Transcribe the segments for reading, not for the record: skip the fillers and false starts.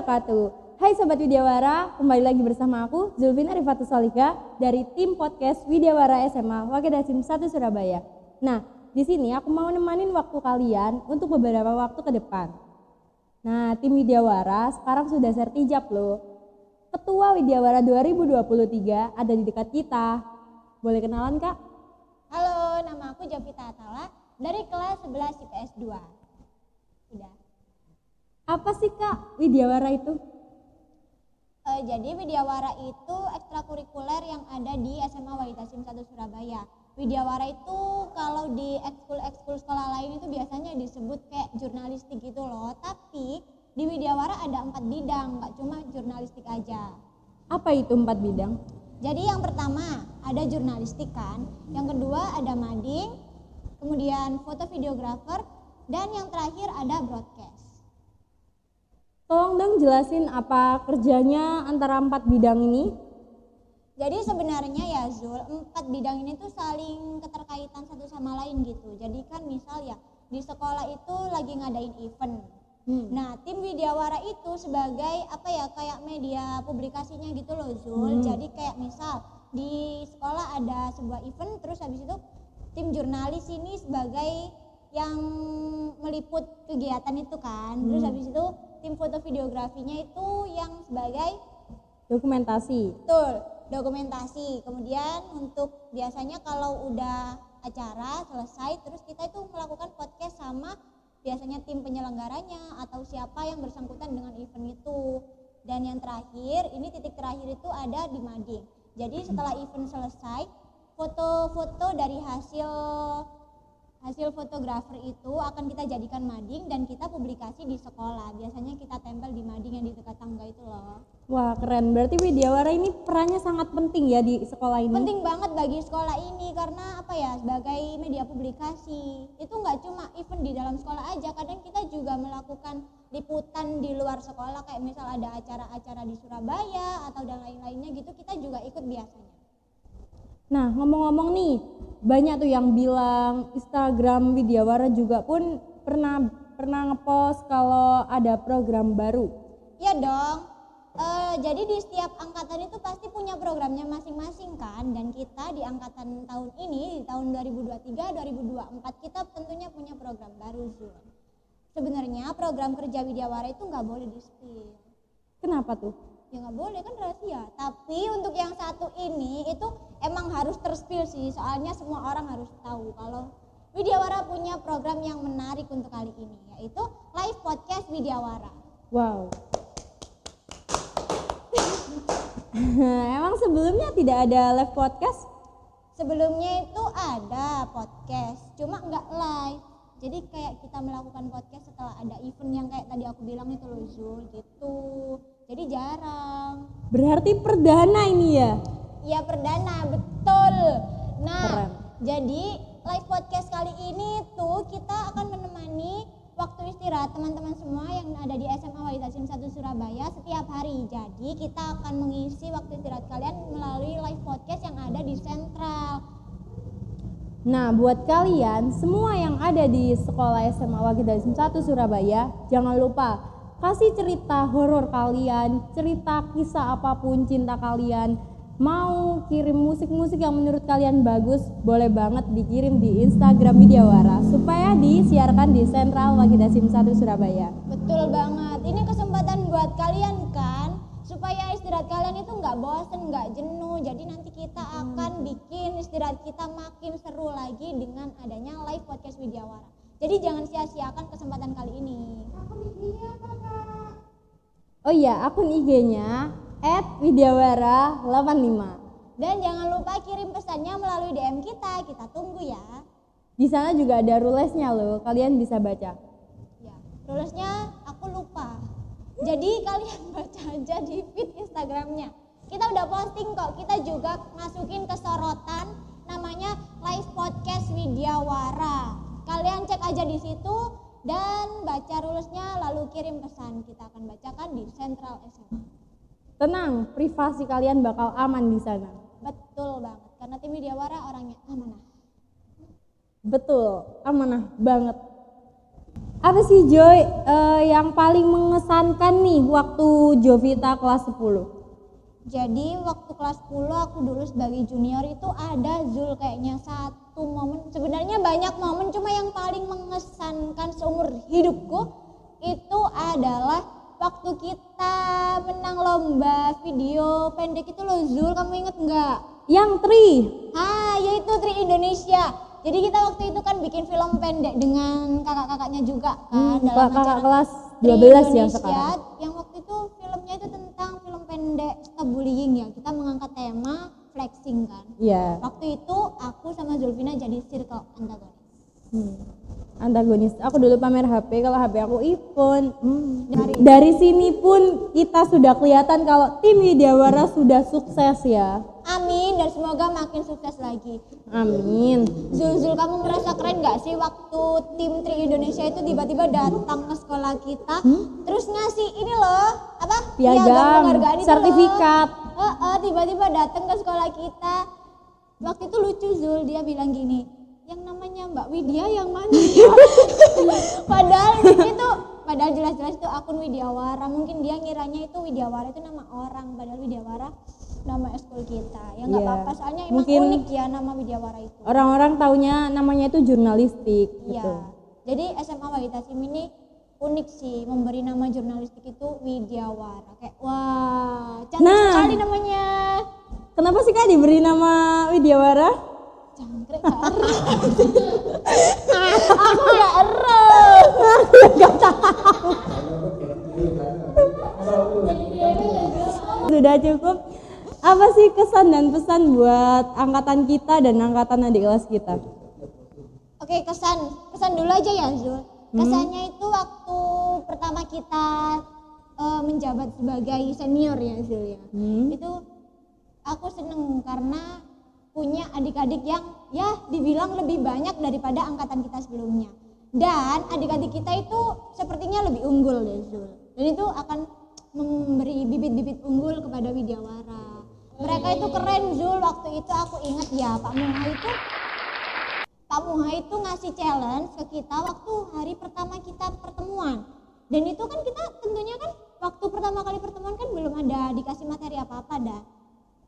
wabarakatuh. Hai Sobat Widyawara, kembali lagi bersama aku Zulfina Rifatus Solika dari tim podcast Widyawara SMA Wakil Dasim 1 Surabaya. Nah, di sini aku mau nemanin waktu kalian untuk beberapa waktu ke depan. Nah, tim Widyawara sekarang sudah sertijab loh. Ketua Widyawara 2023 ada di dekat kita. Boleh kenalan, Kak? Halo, nama aku Jovita Atala dari kelas 11 IPS 2. Udah. Apa sih Kak Widyawara itu? Jadi Widyawara itu ekstrakurikuler yang ada di SMA Wakil Dasim 1 Surabaya. Widyawara itu kalau di ekskul sekolah lain itu biasanya disebut kayak jurnalistik gitu loh. Tapi di Widyawara ada 4 bidang, nggak cuma jurnalistik aja. Apa itu 4 bidang? Jadi yang pertama ada jurnalistik kan, yang kedua ada mading, kemudian foto videografer, dan yang terakhir ada broadcast. Tolong dong jelasin apa kerjanya antara 4 bidang ini. Jadi sebenarnya ya Zul, 4 bidang ini tuh saling keterkaitan satu sama lain gitu. Jadi kan misal ya di sekolah itu lagi ngadain event. Nah, tim Widyawara itu sebagai kayak media publikasinya gitu loh Zul. Jadi kayak misal di sekolah ada sebuah event, terus habis itu tim jurnalis ini sebagai yang meliput kegiatan itu kan. Terus habis itu tim foto videografinya itu yang sebagai Dokumentasi. betul, dokumentasi. Kemudian untuk biasanya kalau udah acara selesai terus kita itu melakukan podcast sama biasanya tim penyelenggaranya atau siapa yang bersangkutan dengan event itu. Dan yang terakhir, ini titik terakhir itu ada di mading. Jadi setelah event selesai, foto-foto dari hasil fotografer itu akan kita jadikan mading dan kita publikasi di sekolah. Biasanya kita tempel di mading yang di dekat tangga itu loh. Wah, keren. Berarti Widyawara ini perannya sangat penting ya di sekolah ini. Penting banget bagi sekolah ini karena sebagai media publikasi. Itu nggak cuma event di dalam sekolah aja, kadang kita juga melakukan liputan di luar sekolah, kayak misal ada acara-acara di Surabaya atau dan lain-lainnya gitu, kita juga ikut biasanya. Nah, ngomong-ngomong nih, banyak tuh yang bilang Instagram Widyawara juga pun pernah ngepost kalau ada program baru. Iya dong. Jadi di setiap angkatan itu pasti punya programnya masing-masing kan, dan kita di angkatan tahun ini, di tahun 2023-2024 kita tentunya punya program baru Zul. Sebenarnya program kerja Widyawara itu nggak boleh di-spill. Kenapa tuh? Ya nggak boleh kan, rahasia. Tapi untuk yang satu ini itu emang harus terspill sih, soalnya semua orang harus tahu kalau Widyawara punya program yang menarik untuk kali ini, yaitu live podcast Widyawara. Wow. Emang sebelumnya tidak ada live podcast? Sebelumnya itu ada podcast, cuma nggak live. Jadi kayak kita melakukan podcast setelah ada event yang kayak tadi aku bilang itu loh Zul, gitu. Jadi jarang. Berarti perdana ini ya? Iya perdana, betul. Nah, Keren. jadi live podcast kali ini tuh kita akan menemani waktu istirahat teman-teman semua yang ada di SMA Wakil Dasim 1 Surabaya setiap hari. Jadi kita akan mengisi waktu istirahat kalian melalui live podcast yang ada di Sentral. Nah, buat kalian semua yang ada di sekolah SMA Wakil Dasim 1 Surabaya, jangan lupa kasih cerita horor kalian, cerita kisah apapun cinta kalian. Mau kirim musik-musik yang menurut kalian bagus, boleh banget dikirim di Instagram Widyawara supaya disiarkan di Sentral Wakil Dasim 1 Surabaya. Betul banget, ini kesempatan buat kalian kan, supaya istirahat kalian itu nggak bosen, nggak jenuh. Jadi nanti kita akan bikin istirahat kita makin seru lagi dengan adanya live podcast Widyawara. Jadi jangan sia-siakan kesempatan kali ini. Oh iya, akun IG-nya @widyawara85. Dan jangan lupa kirim pesannya melalui DM kita tunggu ya. Di sana juga ada rulesnya loh, kalian bisa baca. Ya, rulesnya aku lupa. Jadi kalian baca aja di feed Instagramnya. Kita udah posting kok, kita juga masukin ke sorotan namanya live podcast Widyawara. Kalian cek aja di situ dan baca rulesnya lalu kirim pesan. Kita akan bacakan di Sentral SMA. Tenang, privasi kalian bakal aman di sana. Betul banget, karena tim Widyawara orangnya amanah. Betul, amanah banget. Apa sih Joy yang paling mengesankan nih waktu Jovita kelas 10? Jadi waktu kelas 10 aku dulu sebagai junior itu ada Zul kayaknya satu momen, sebenarnya banyak momen, cuma yang paling mengesankan seumur hidupku itu adalah waktu kita menang lomba video pendek itu loh Zul, kamu inget nggak? Yang Tri. Yaitu Tri Indonesia. Jadi kita waktu itu kan bikin film pendek dengan kakak-kakaknya juga kan dalam Kakak acara kelas Tri 12 ya Indonesia, sekarang. yang waktu itu filmnya itu tentang film pendek stop bullying ya. Kita mengangkat tema flexing kan. Iya. Waktu itu aku sama Zulfina jadi circle antagonis. Antagonis. Aku dulu pamer HP, kalau HP aku iPhone. Dari sini pun kita sudah kelihatan kalau tim Widyawara sudah sukses ya. Amin, dan semoga makin sukses lagi. Amin. Zul, kamu merasa keren gak sih waktu tim Tri Indonesia itu tiba-tiba datang ke sekolah kita, terus ngasih ini loh, apa? Piagam, penghargaan itu sertifikat. loh. Tiba-tiba datang ke sekolah kita. Waktu itu lucu Zul, dia bilang gini, yang namanya Mbak Widya yang mana ya? Padahal jelas-jelas itu akun Widyawara. Mungkin dia ngiranya itu Widyawara itu nama orang, padahal Widyawara nama eskul kita. Ya nggak apa-apa, soalnya emang Mungkin unik ya nama Widyawara itu. Orang-orang taunya namanya itu jurnalistik Iya. gitu. Jadi SMA Wahitasim ini unik sih, memberi nama jurnalistik itu Widyawara. Kayak wah, cantik sekali namanya. Kenapa sih Kak diberi nama Widyawara? Jangkrik gak ero. Aku gak ero. Gak tahu. Sudah cukup. Apa sih kesan dan pesan buat angkatan kita dan angkatan adik kelas kita? Oke, kesan dulu aja ya Zul. Kesannya itu waktu pertama kita menjabat sebagai senior ya Zul ya. Itu aku seneng karena punya adik-adik yang ya dibilang lebih banyak daripada angkatan kita sebelumnya. Dan adik-adik kita itu sepertinya lebih unggul ya Zul. Dan itu akan memberi bibit-bibit unggul kepada Widyawara. Mereka itu keren Zul, waktu itu aku ingat ya Pak Muha itu ngasih challenge ke kita waktu hari pertama kita pertemuan. Dan itu kan kita tentunya kan waktu pertama kali pertemuan kan belum ada dikasih materi apa-apa dah.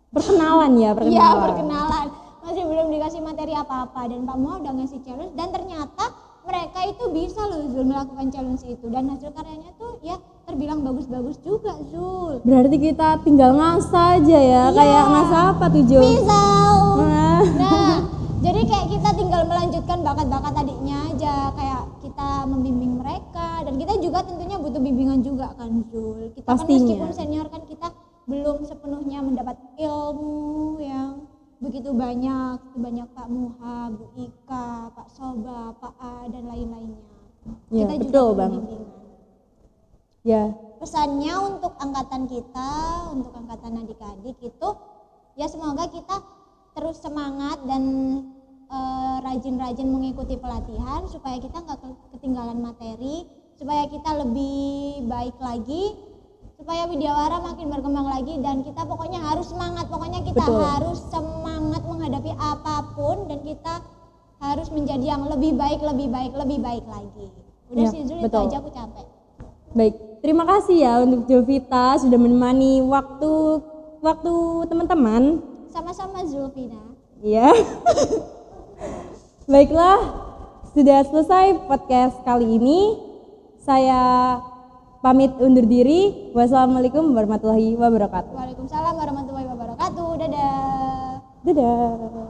Perkenalan ya, perkenalan. Iya, perkenalan. Masih belum dikasih materi apa-apa dan Pak Muha udah ngasih challenge dan ternyata mereka itu bisa loh Zul melakukan challenge itu dan hasil karyanya tuh ya terbilang bagus-bagus juga Zul. Berarti kita tinggal ngasah aja ya, kayak ngasah apa tuh Jo? Pisau. Nah, jadi kayak kita tinggal melanjutkan bakat-bakat adiknya aja, kayak kita membimbing mereka dan kita juga tentunya butuh bimbingan juga kan Zul. Kita Pastinya. kan meskipun senior kan kita belum sepenuhnya mendapat ilmu yang begitu banyak, sebanyak Pak Muha, Bu Ika, Pak Soba, Pak A dan lain-lainnya. Ya, Kita juga betul perlu Bang. bimbingan. Ya, Pesannya untuk angkatan kita, untuk angkatan adik-adik itu ya semoga kita terus semangat dan rajin-rajin mengikuti pelatihan supaya kita nggak ketinggalan materi, supaya kita lebih baik lagi, supaya Widyawara makin berkembang lagi dan kita pokoknya harus semangat, pokoknya kita harus semangat menghadapi apapun dan kita harus menjadi yang lebih baik lagi. Udah Ya, sih Zul, itu betul. aja aku capek. baik. Terima kasih ya untuk Jovita sudah menemani waktu teman-teman. Sama-sama Zulfina. Iya. Baiklah, sudah selesai podcast kali ini. Saya pamit undur diri. Wassalamualaikum warahmatullahi wabarakatuh. Waalaikumsalam warahmatullahi wabarakatuh. Dadah. Dadah.